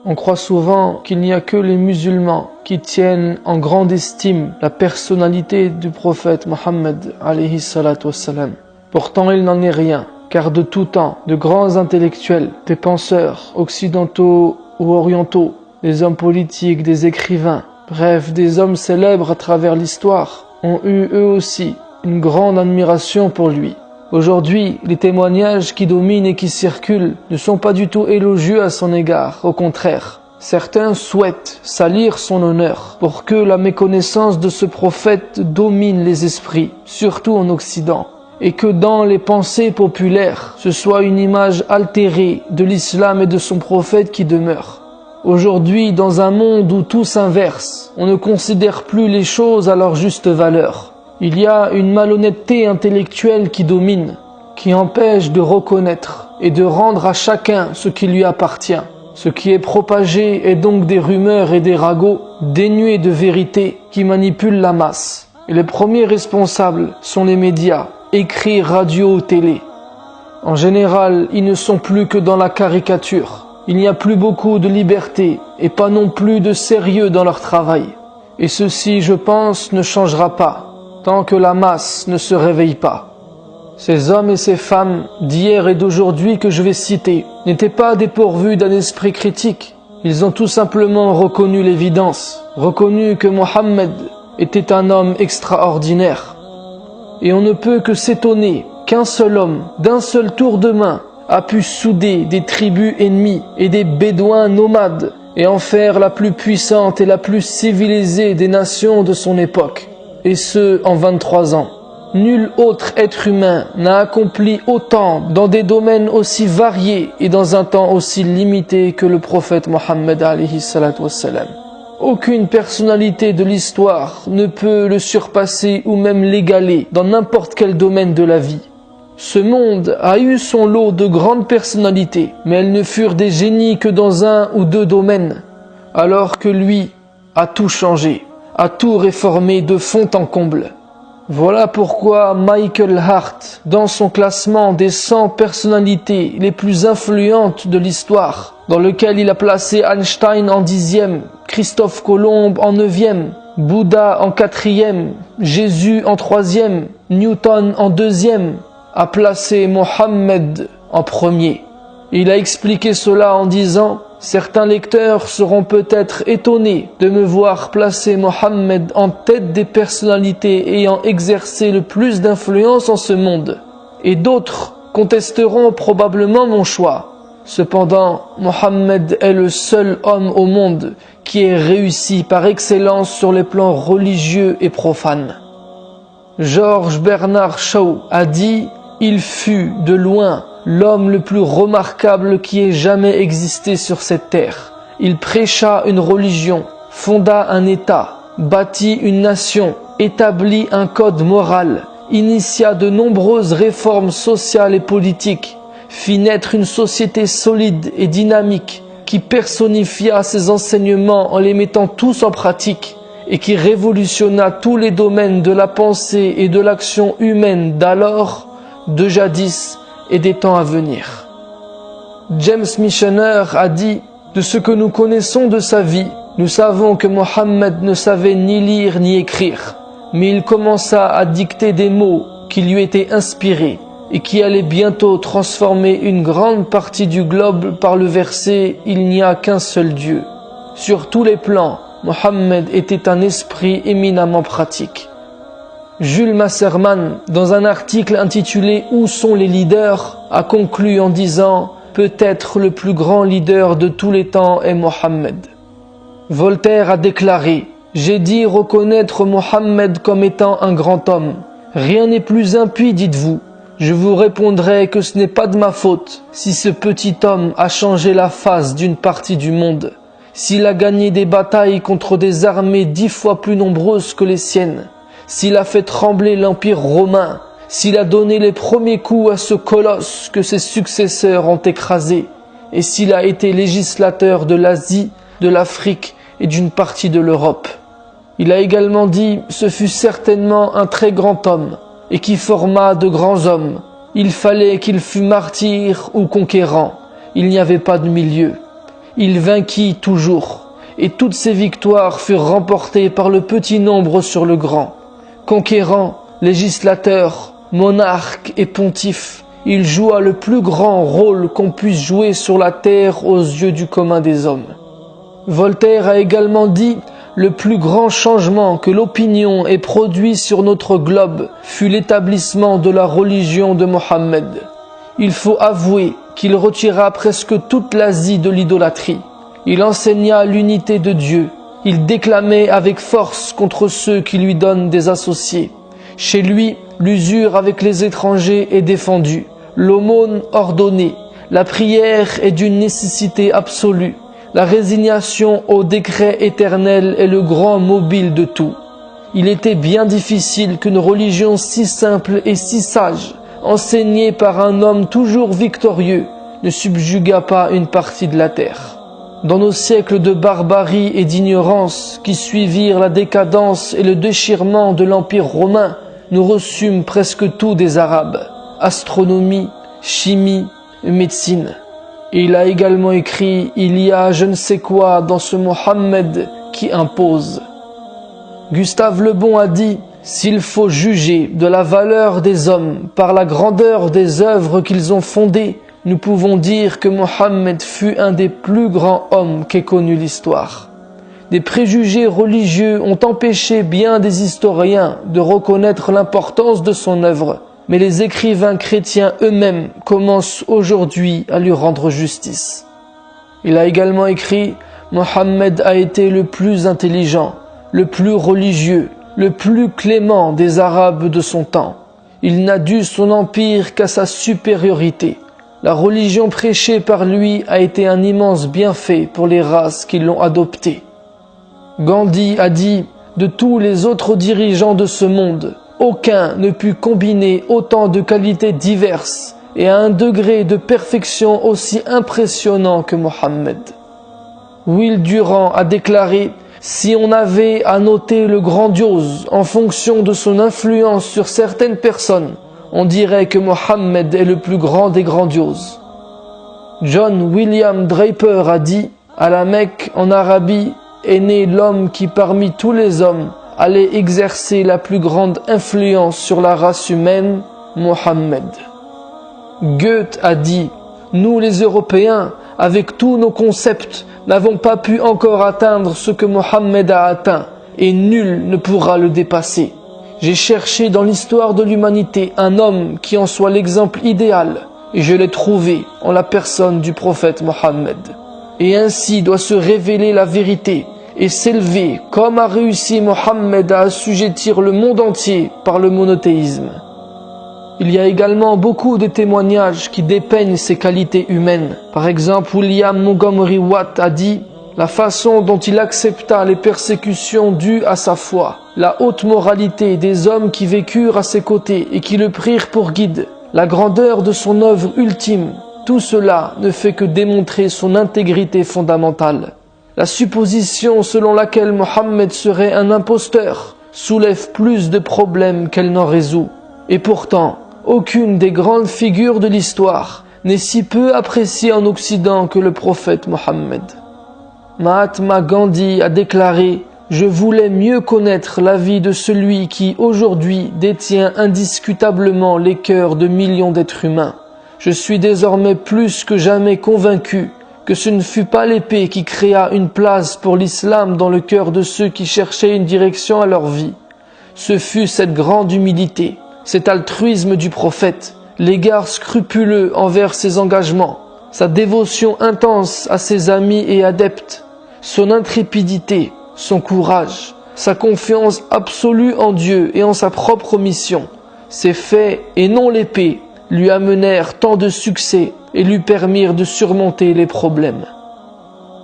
On croit souvent qu'il n'y a que les musulmans qui tiennent en grande estime la personnalité du prophète Mohammed alayhi salatu wassalam. Pourtant il n'en est rien, car de tout temps, de grands intellectuels, des penseurs occidentaux ou orientaux, des hommes politiques, des écrivains, bref, des hommes célèbres à travers l'histoire, ont eu eux aussi une grande admiration pour lui. Aujourd'hui, les témoignages qui dominent et qui circulent ne sont pas du tout élogieux à son égard, au contraire. Certains souhaitent salir son honneur pour que la méconnaissance de ce prophète domine les esprits, surtout en Occident, et que dans les pensées populaires, ce soit une image altérée de l'islam et de son prophète qui demeure. Aujourd'hui, dans un monde où tout s'inverse, on ne considère plus les choses à leur juste valeur. Il y a une malhonnêteté intellectuelle qui domine, qui empêche de reconnaître et de rendre à chacun ce qui lui appartient. Ce qui est propagé est donc des rumeurs et des ragots dénués de vérité qui manipulent la masse. Et les premiers responsables sont les médias, écrits, radio ou télé. En général, ils ne sont plus que dans la caricature. Il n'y a plus beaucoup de liberté et pas non plus de sérieux dans leur travail. Et ceci, je pense, ne changera pas tant que la masse ne se réveille pas. Ces hommes et ces femmes d'hier et d'aujourd'hui que je vais citer n'étaient pas dépourvus d'un esprit critique. Ils ont tout simplement reconnu l'évidence, reconnu que Mohammed était un homme extraordinaire. Et on ne peut que s'étonner qu'un seul homme, d'un seul tour de main, a pu souder des tribus ennemies et des bédouins nomades et en faire la plus puissante et la plus civilisée des nations de son époque. Et ce, en 23 ans. Nul autre être humain n'a accompli autant dans des domaines aussi variés et dans un temps aussi limité que le prophète Mohammed alayhi salatu wassalam. Aucune personnalité de l'histoire ne peut le surpasser ou même l'égaler dans n'importe quel domaine de la vie. Ce monde a eu son lot de grandes personnalités, mais elles ne furent des génies que dans un ou deux domaines, alors que lui a tout changé, a tout réformé de fond en comble. Voilà pourquoi Michael Hart, dans son classement des 100 personnalités les plus influentes de l'histoire, dans lequel il a placé Einstein en 10e, Christophe Colomb en 9e, Bouddha en 4e, Jésus en 3e, Newton en 2e, a placé Mohammed en premier. Il a expliqué cela en disant « Certains lecteurs seront peut-être étonnés de me voir placer Mohammed en tête des personnalités ayant exercé le plus d'influence en ce monde, et d'autres contesteront probablement mon choix. Cependant, Mohammed est le seul homme au monde qui ait réussi par excellence sur les plans religieux et profanes. » George Bernard Shaw a dit « Il fut, de loin, l'homme le plus remarquable qui ait jamais existé sur cette terre. Il prêcha une religion, fonda un État, bâtit une nation, établit un code moral, initia de nombreuses réformes sociales et politiques, fit naître une société solide et dynamique qui personnifia ses enseignements en les mettant tous en pratique et qui révolutionna tous les domaines de la pensée et de l'action humaine d'alors, de jadis et des temps à venir. » James Michener a dit « De ce que nous connaissons de sa vie, nous savons que Mohammed ne savait ni lire ni écrire, mais il commença à dicter des mots qui lui étaient inspirés et qui allaient bientôt transformer une grande partie du globe par le verset « Il n'y a qu'un seul Dieu ». Sur tous les plans, Mohammed était un esprit éminemment pratique. Jules Masserman, dans un article intitulé « Où sont les leaders ?», a conclu en disant « Peut-être le plus grand leader de tous les temps est Mohammed ». Voltaire a déclaré « J'ai dit reconnaître Mohammed comme étant un grand homme. Rien n'est plus impie, dites-vous. Je vous répondrai que ce n'est pas de ma faute si ce petit homme a changé la face d'une partie du monde, s'il a gagné des batailles contre des armées 10 fois plus nombreuses que les siennes, s'il a fait trembler l'Empire romain, s'il a donné les premiers coups à ce colosse que ses successeurs ont écrasé, et s'il a été législateur de l'Asie, de l'Afrique et d'une partie de l'Europe. Il a également dit « Ce fut certainement un très grand homme, et qui forma de grands hommes. Il fallait qu'il fût martyr ou conquérant, il n'y avait pas de milieu. il vainquit toujours, et toutes ses victoires furent remportées par le petit nombre sur le grand. Conquérant, législateur, monarque et pontife, il joua le plus grand rôle qu'on puisse jouer sur la terre aux yeux du commun des hommes. Voltaire a également dit « Le plus grand changement que l'opinion ait produit sur notre globe fut l'établissement de la religion de Mohammed. Il faut avouer qu'il retira presque toute l'Asie de l'idolâtrie. Il enseigna l'unité de Dieu. Il déclamait avec force contre ceux qui lui donnent des associés. Chez lui, l'usure avec les étrangers est défendue, l'aumône ordonnée, la prière est d'une nécessité absolue. La résignation au décret éternel est le grand mobile de tout. Il était bien difficile qu'une religion si simple et si sage, enseignée par un homme toujours victorieux, ne subjuguât pas une partie de la terre. Dans nos siècles de barbarie et d'ignorance qui suivirent la décadence et le déchirement de l'Empire romain, nous reçûmes presque tout des Arabes, astronomie, chimie, médecine. Il a également écrit « Il y a je ne sais quoi dans ce Mohammed qui impose ». Gustave Le Bon a dit « S'il faut juger de la valeur des hommes par la grandeur des œuvres qu'ils ont fondées, nous pouvons dire que Mohammed fut un des plus grands hommes qu'ait connu l'histoire. » Des préjugés religieux ont empêché bien des historiens de reconnaître l'importance de son œuvre. Mais les écrivains chrétiens eux-mêmes commencent aujourd'hui à lui rendre justice. Il a également écrit « Mohammed a été le plus intelligent, le plus religieux, le plus clément des Arabes de son temps. Il n'a dû son empire qu'à sa supériorité. La religion prêchée par lui a été un immense bienfait pour les races qui l'ont adoptée. » Gandhi a dit « De tous les autres dirigeants de ce monde, aucun ne put combiner autant de qualités diverses et à un degré de perfection aussi impressionnant que Mohammed. » Will Durant a déclaré « Si on avait à noter le grandiose en fonction de son influence sur certaines personnes, on dirait que Mohammed est le plus grand des grandioses. » John William Draper a dit « À la Mecque, en Arabie, est né l'homme qui parmi tous les hommes allait exercer la plus grande influence sur la race humaine, Mohammed. » Goethe a dit « Nous les Européens, avec tous nos concepts, n'avons pas pu encore atteindre ce que Mohammed a atteint, et nul ne pourra le dépasser. J'ai cherché dans l'histoire de l'humanité un homme qui en soit l'exemple idéal, et je l'ai trouvé en la personne du prophète Mohammed. Et ainsi doit se révéler la vérité, et s'élever comme a réussi Mohammed à assujettir le monde entier par le monothéisme. Il y a également beaucoup de témoignages qui dépeignent ses qualités humaines. Par exemple, William Montgomery Watt a dit « La façon dont il accepta les persécutions dues à sa foi, la haute moralité des hommes qui vécurent à ses côtés et qui le prirent pour guide, la grandeur de son œuvre ultime, tout cela ne fait que démontrer son intégrité fondamentale. La supposition selon laquelle Mohammed serait un imposteur soulève plus de problèmes qu'elle n'en résout. Et pourtant, aucune des grandes figures de l'histoire n'est si peu appréciée en Occident que le prophète Mohammed. Mahatma Gandhi a déclaré « Je voulais mieux connaître la vie de celui qui, aujourd'hui, détient indiscutablement les cœurs de millions d'êtres humains. Je suis désormais plus que jamais convaincu que ce ne fut pas l'épée qui créa une place pour l'islam dans le cœur de ceux qui cherchaient une direction à leur vie. Ce fut cette grande humilité, cet altruisme du prophète, l'égard scrupuleux envers ses engagements, sa dévotion intense à ses amis et adeptes, son intrépidité, son courage, sa confiance absolue en Dieu et en sa propre mission. Ces faits, et non l'épée, lui amenèrent tant de succès et lui permirent de surmonter les problèmes.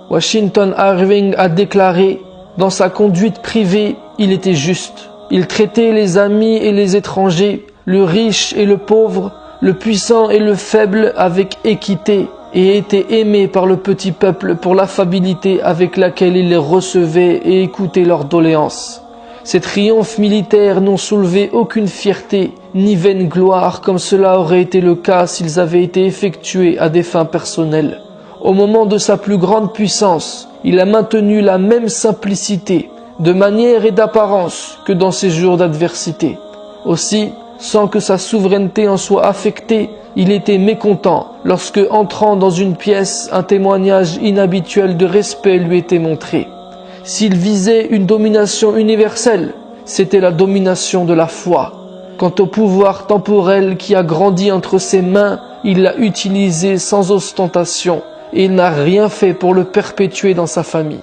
Washington Irving a déclaré « Dans sa conduite privée, il était juste. Il traitait les amis et les étrangers, le riche et le pauvre, le puissant et le faible avec équité et était aimé par le petit peuple pour l'affabilité avec laquelle il les recevait et écoutait leurs doléances. Ces triomphes militaires n'ont soulevé aucune fierté ni vaine gloire comme cela aurait été le cas s'ils avaient été effectués à des fins personnelles. Au moment de sa plus grande puissance, il a maintenu la même simplicité, de manière et d'apparence que dans ses jours d'adversité. Aussi, sans que sa souveraineté en soit affectée, il était mécontent lorsque, entrant dans une pièce, un témoignage inhabituel de respect lui était montré. S'il visait une domination universelle, c'était la domination de la foi. Quant au pouvoir temporel qui a grandi entre ses mains, il l'a utilisé sans ostentation et il n'a rien fait pour le perpétuer dans sa famille.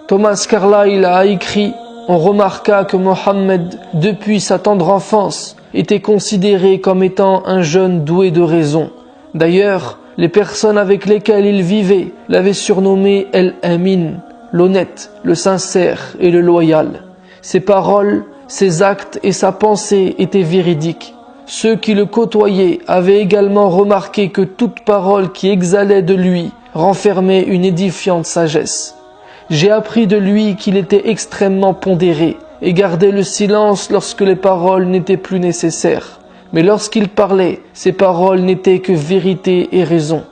Thomas Carlyle a écrit: on remarqua que Mohammed, depuis sa tendre enfance, était considéré comme étant un jeune doué de raison. D'ailleurs, les personnes avec lesquelles il vivait l'avaient surnommé El-Amin, l'honnête, le sincère et le loyal. Ses paroles, ses actes et sa pensée étaient véridiques. Ceux qui le côtoyaient avaient également remarqué que toute parole qui exhalait de lui renfermait une édifiante sagesse. J'ai appris de lui qu'il était extrêmement pondéré et gardait le silence lorsque les paroles n'étaient plus nécessaires. Mais lorsqu'il parlait, ses paroles n'étaient que vérité et raison.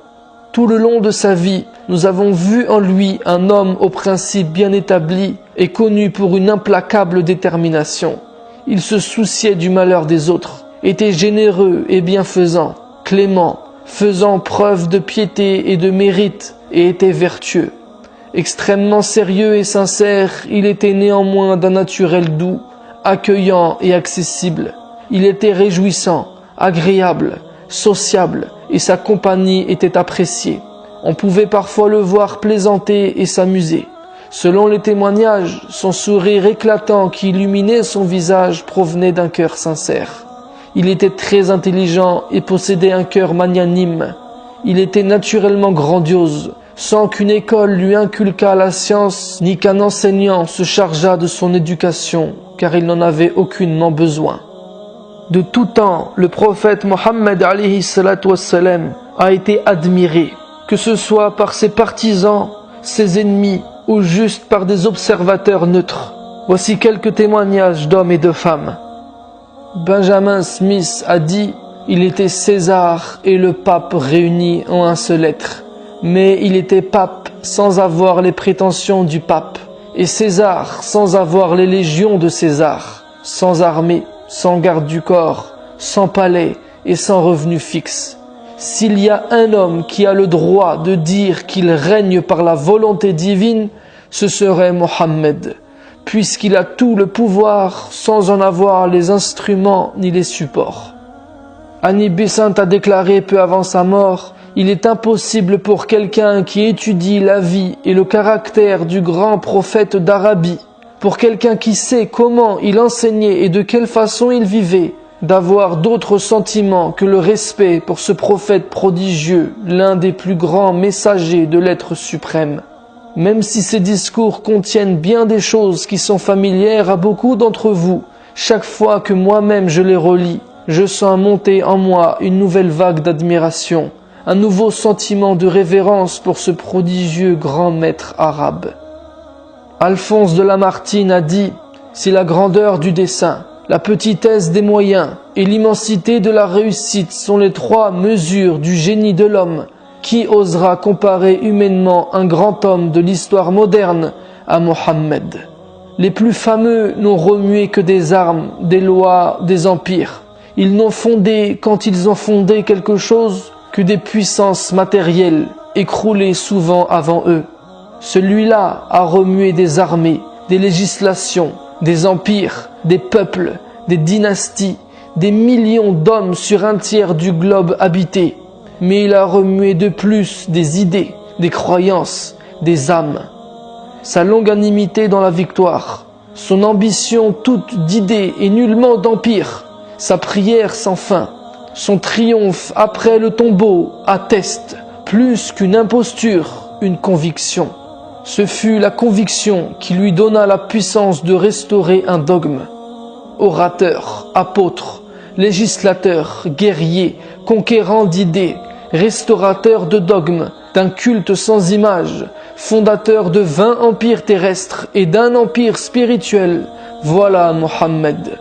Tout le long de sa vie, nous avons vu en lui un homme aux principes bien établis et connu pour une implacable détermination. Il se souciait du malheur des autres, était généreux et bienfaisant, clément, faisant preuve de piété et de mérite, et était vertueux. Extrêmement sérieux et sincère, il était néanmoins d'un naturel doux, accueillant et accessible. Il était réjouissant, agréable, sociable, et sa compagnie était appréciée. On pouvait parfois le voir plaisanter et s'amuser. Selon les témoignages, son sourire éclatant qui illuminait son visage provenait d'un cœur sincère. Il était très intelligent et possédait un cœur magnanime. Il était naturellement grandiose, sans qu'une école lui inculquât la science, ni qu'un enseignant se chargeât de son éducation, car il n'en avait aucunement besoin. De tout temps, le prophète Mohammed alayhi salatu wassalam a été admiré, que ce soit par ses partisans, ses ennemis, ou juste par des observateurs neutres. Voici quelques témoignages d'hommes et de femmes. Benjamin Smith a dit: il était César et le pape réunis en un seul être. Mais il était pape sans avoir les prétentions du pape, et César sans avoir les légions de César, sans armée, sans garde du corps, sans palais et sans revenu fixe. S'il y a un homme qui a le droit de dire qu'il règne par la volonté divine, ce serait Mohammed, puisqu'il a tout le pouvoir sans en avoir les instruments ni les supports. Annie Besant a déclaré peu avant sa mort: il est impossible pour quelqu'un qui étudie la vie et le caractère du grand prophète d'Arabie, pour quelqu'un qui sait comment il enseignait et de quelle façon il vivait, d'avoir d'autres sentiments que le respect pour ce prophète prodigieux, l'un des plus grands messagers de l'être suprême. Même si ces discours contiennent bien des choses qui sont familières à beaucoup d'entre vous, chaque fois que moi-même je les relis, je sens monter en moi une nouvelle vague d'admiration, un nouveau sentiment de révérence pour ce prodigieux grand maître arabe. Alphonse de Lamartine a dit: si la grandeur du dessein, la petitesse des moyens et l'immensité de la réussite sont les trois mesures du génie de l'homme, qui osera comparer humainement un grand homme de l'histoire moderne à Mohammed? Les plus fameux n'ont remué que des armes, des lois, des empires. Ils n'ont fondé, quand ils ont fondé quelque chose, que des puissances matérielles, écroulées souvent avant eux. Celui-là a remué des armées, des législations, des empires, des peuples, des dynasties, des millions d'hommes sur un tiers du globe habité. Mais il a remué de plus des idées, des croyances, des âmes. Sa longanimité dans la victoire, son ambition toute d'idées et nullement d'empire, sa prière sans fin, son triomphe après le tombeau atteste, plus qu'une imposture, une conviction. Ce fut la conviction qui lui donna la puissance de restaurer un dogme. Orateur, apôtre, législateur, guerrier, conquérant d'idées, restaurateur de dogmes, d'un culte sans image, fondateur de 20 empires terrestres et d'un empire spirituel, voilà Mohammed.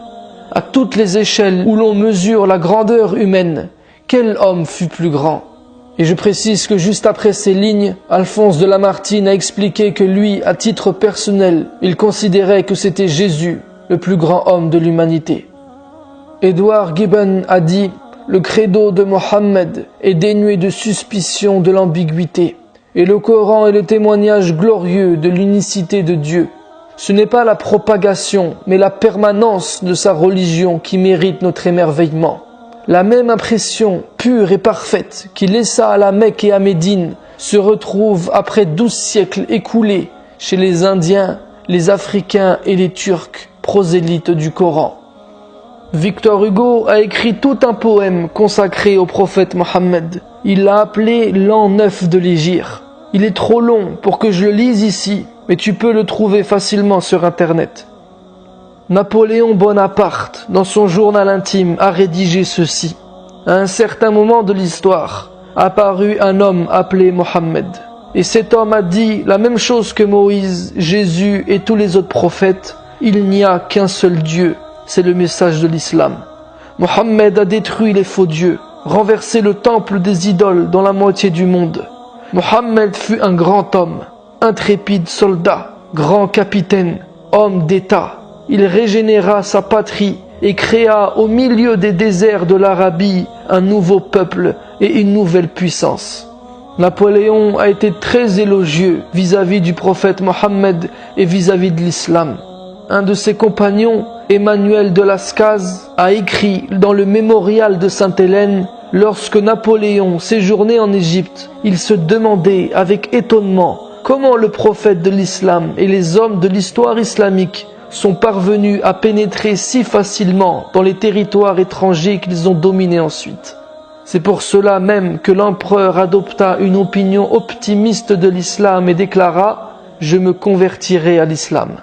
À toutes les échelles où l'on mesure la grandeur humaine, quel homme fut plus grand? Et je précise que juste après ces lignes, Alphonse de Lamartine a expliqué que lui, à titre personnel, il considérait que c'était Jésus, le plus grand homme de l'humanité. Edward Gibbon a dit « Le credo de Mohammed est dénué de suspicion de l'ambiguïté, et le Coran est le témoignage glorieux de l'unicité de Dieu. Ce n'est pas la propagation, mais la permanence de sa religion qui mérite notre émerveillement. La même impression pure et parfaite qui laissa à la Mecque et à Médine se retrouve après 12 siècles écoulés chez les Indiens, les Africains et les Turcs, prosélytes du Coran. » Victor Hugo a écrit tout un poème consacré au prophète Mohammed. Il l'a appelé l'an 9 de l'Hégire. Il est trop long pour que je le lise ici, mais tu peux le trouver facilement sur Internet. Napoléon Bonaparte, dans son journal intime, a rédigé ceci. À un certain moment de l'histoire, apparut un homme appelé Mohammed. Et cet homme a dit la même chose que Moïse, Jésus et tous les autres prophètes. Il n'y a qu'un seul Dieu. C'est le message de l'islam. Mohammed a détruit les faux dieux, renversé le temple des idoles dans la moitié du monde. Mohammed fut un grand homme, intrépide soldat, grand capitaine, homme d'État. Il régénéra sa patrie et créa au milieu des déserts de l'Arabie un nouveau peuple et une nouvelle puissance. Napoléon a été très élogieux vis-à-vis du prophète Mohammed et vis-à-vis de l'islam. Un de ses compagnons, Emmanuel de Lascaz, a écrit dans le mémorial de Sainte-Hélène: lorsque Napoléon séjournait en Égypte, il se demandait avec étonnement comment le prophète de l'islam et les hommes de l'histoire islamique sont parvenus à pénétrer si facilement dans les territoires étrangers qu'ils ont dominés ensuite. C'est pour cela même que l'empereur adopta une opinion optimiste de l'islam et déclara « Je me convertirai à l'islam ».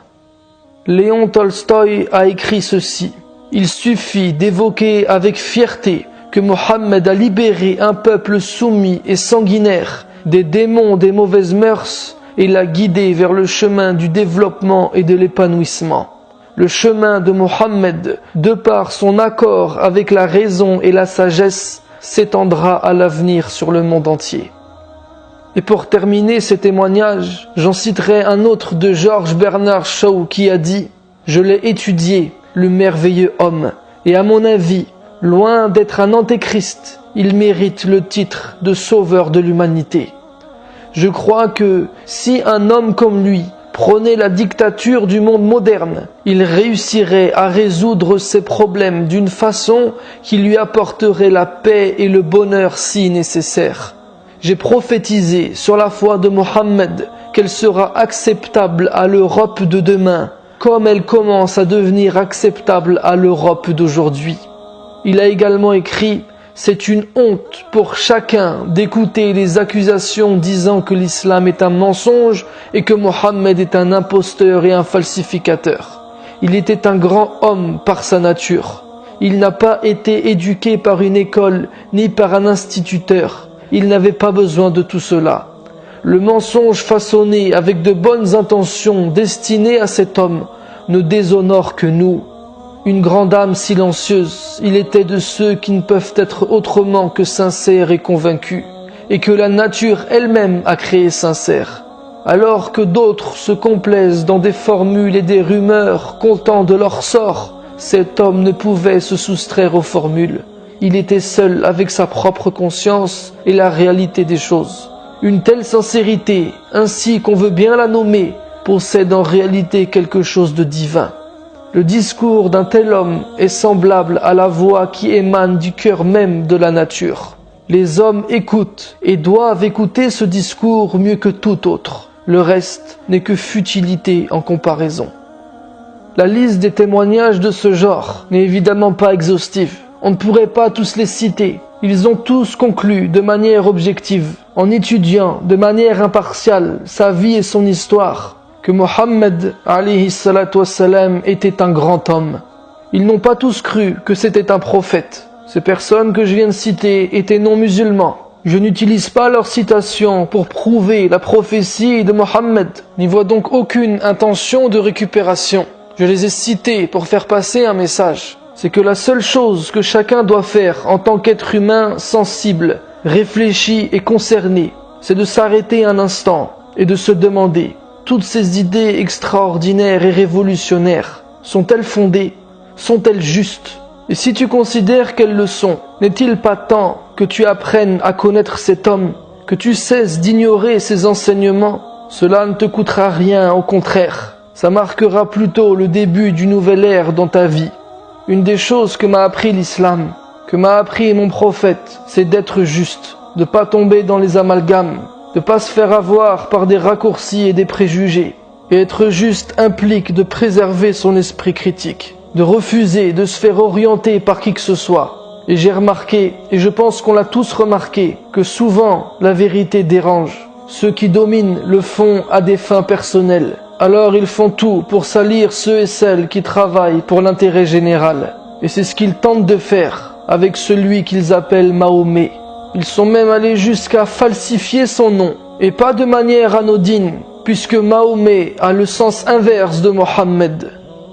Léon Tolstoï a écrit ceci: « Il suffit d'évoquer avec fierté que Mohammed a libéré un peuple soumis et sanguinaire des démons des mauvaises mœurs et l'a guidé vers le chemin du développement et de l'épanouissement. Le chemin de Mohammed, de par son accord avec la raison et la sagesse, s'étendra à l'avenir sur le monde entier. » Et pour terminer ces témoignages, j'en citerai un autre de George Bernard Shaw qui a dit « Je l'ai étudié, le merveilleux homme, et à mon avis, loin d'être un antéchrist, il mérite le titre de sauveur de l'humanité. Je crois que si un homme comme lui prônait la dictature du monde moderne, il réussirait à résoudre ses problèmes d'une façon qui lui apporterait la paix et le bonheur si nécessaires. J'ai prophétisé sur la foi de Mohammed qu'elle sera acceptable à l'Europe de demain, comme elle commence à devenir acceptable à l'Europe d'aujourd'hui. » Il a également écrit « C'est une honte pour chacun d'écouter les accusations disant que l'islam est un mensonge et que Mohammed est un imposteur et un falsificateur. Il était un grand homme par sa nature. Il n'a pas été éduqué par une école ni par un instituteur. Il n'avait pas besoin de tout cela. Le mensonge façonné avec de bonnes intentions destiné à cet homme ne déshonore que nous. Une grande âme silencieuse, il était de ceux qui ne peuvent être autrement que sincères et convaincus, et que la nature elle-même a créé sincères. Alors que d'autres se complaisent dans des formules et des rumeurs contents de leur sort, cet homme ne pouvait se soustraire aux formules. Il était seul avec sa propre conscience et la réalité des choses. Une telle sincérité, ainsi qu'on veut bien la nommer, possède en réalité quelque chose de divin. Le discours d'un tel homme est semblable à la voix qui émane du cœur même de la nature. Les hommes écoutent et doivent écouter ce discours mieux que tout autre. Le reste n'est que futilité en comparaison. La liste des témoignages de ce genre n'est évidemment pas exhaustive. On ne pourrait pas tous les citer. Ils ont tous conclu de manière objective, en étudiant de manière impartiale sa vie et son histoire, que Mohammed alayhi salatu wassalam était un grand homme. Ils n'ont pas tous cru que c'était un prophète. Ces personnes que je viens de citer étaient non musulmans. Je n'utilise pas leurs citations pour prouver la prophétie de Mohammed, n'y vois donc aucune intention de récupération. Je les ai cités pour faire passer un message. c'est que la seule chose que chacun doit faire en tant qu'être humain sensible, réfléchi et concerné, c'est de s'arrêter un instant et de se demander, toutes ces idées extraordinaires et révolutionnaires, sont-elles fondées? Sont-elles justes? Et si tu considères qu'elles le sont, n'est-il pas temps que tu apprennes à connaître cet homme, que tu cesses d'ignorer ses enseignements? Cela ne te coûtera rien, au contraire. Ça marquera plutôt le début d'une nouvelle ère dans ta vie. Une des choses que m'a appris l'islam, que m'a appris mon prophète, c'est d'être juste, de pas tomber dans les amalgames, de pas se faire avoir par des raccourcis et des préjugés. Et être juste implique de préserver son esprit critique, de refuser de se faire orienter par qui que ce soit. Et j'ai remarqué, et je pense qu'on l'a tous remarqué, que souvent la vérité dérange. Ceux qui dominent le font à des fins personnelles. Alors ils font tout pour salir ceux et celles qui travaillent pour l'intérêt général. Et c'est ce qu'ils tentent de faire avec celui qu'ils appellent Mahomet. Ils sont même allés jusqu'à falsifier son nom, et pas de manière anodine, puisque Mahomet a le sens inverse de Mohammed.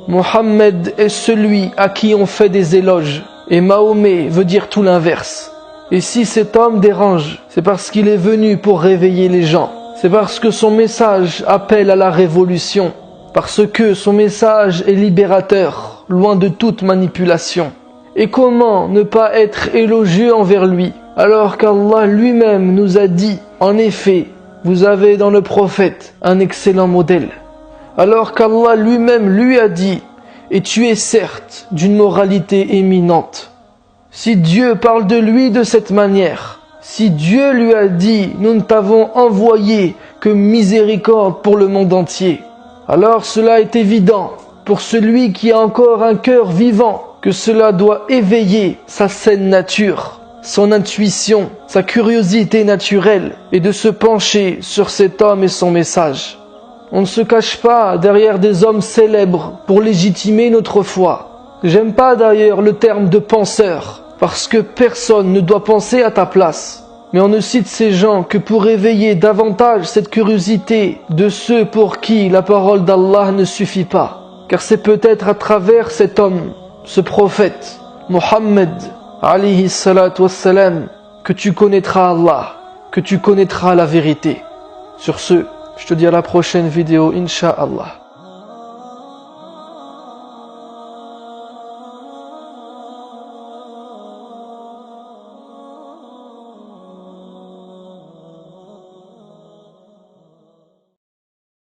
Mohammed est celui à qui on fait des éloges, et Mahomet veut dire tout l'inverse. Et si cet homme dérange, c'est parce qu'il est venu pour réveiller les gens. C'est parce que son message appelle à la révolution, parce que son message est libérateur, loin de toute manipulation. Et comment ne pas être élogieux envers lui, alors qu'Allah lui-même nous a dit, en effet, vous avez dans le prophète un excellent modèle. Alors qu'Allah lui-même lui a dit, et tu es certes d'une moralité éminente. Si Dieu parle de lui de cette manière, si Dieu lui a dit « Nous ne t'avons envoyé que miséricorde pour le monde entier », alors cela est évident pour celui qui a encore un cœur vivant que cela doit éveiller sa saine nature, son intuition, sa curiosité naturelle et de se pencher sur cet homme et son message. On ne se cache pas derrière des hommes célèbres pour légitimer notre foi. J'aime pas d'ailleurs le terme de penseur, parce que personne ne doit penser à ta place. Mais on ne cite ces gens que pour éveiller davantage cette curiosité de ceux pour qui la parole d'Allah ne suffit pas. Car c'est peut-être à travers cet homme, ce prophète, Mohammed, alayhi salatu wassalam, que tu connaîtras Allah, que tu connaîtras la vérité. Sur ce, je te dis à la prochaine vidéo, Inch'Allah.